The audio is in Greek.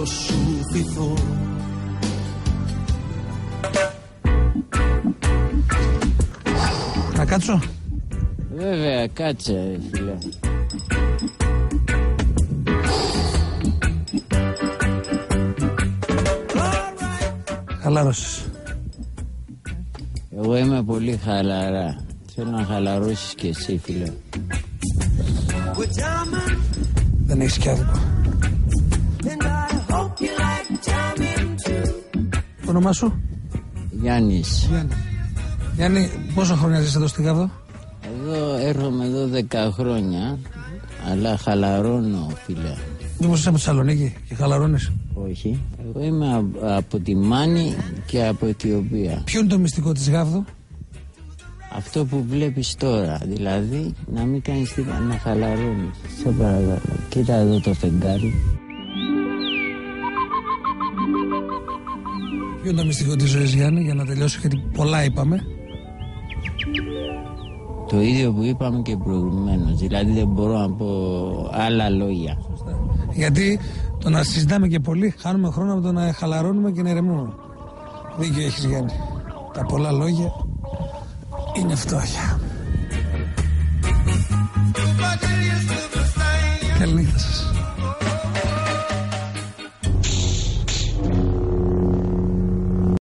σου φυθώ. Να κάτσω? Βέβαια, κάτσε φίλε. Χαλάρωσες? Εγώ είμαι πολύ χαλαρά. Θέλω να χαλαρώσεις και εσύ φίλε. Δεν έχεις κι άδικο. Το όνομά σου? Γιάννης. Γιάννη, πόσα χρόνια ζεις εδώ στη Γάβδο? Εδώ έρχομαι εδώ 10 χρόνια, αλλά χαλαρώνω φίλε. Μήπως είσαι από τη Θεσσαλονίκη και χαλαρώνεις? Όχι. Εγώ είμαι από τη Μάνη και από Αιθιοπία. Ποιο είναι το μυστικό της Γάβδο? Αυτό που βλέπεις τώρα, δηλαδή να μην κάνεις τίποτα, να χαλαρώνεις. Σε παρακαλώ, κοίτα εδώ το φεγγάρι. Ποιο είναι το μυστικό της ζωής, Γιάννη, για να τελειώσω, γιατί πολλά είπαμε? Το ίδιο που είπαμε και προηγουμένως, δηλαδή δεν μπορώ να πω άλλα λόγια. Γιατί το να συζητάμε και πολύ, χάνουμε χρόνο από το να χαλαρώνουμε και να ηρεμούμε. Δίκιο έχεις, Γιάννη. Τα πολλά λόγια είναι φτώχεια.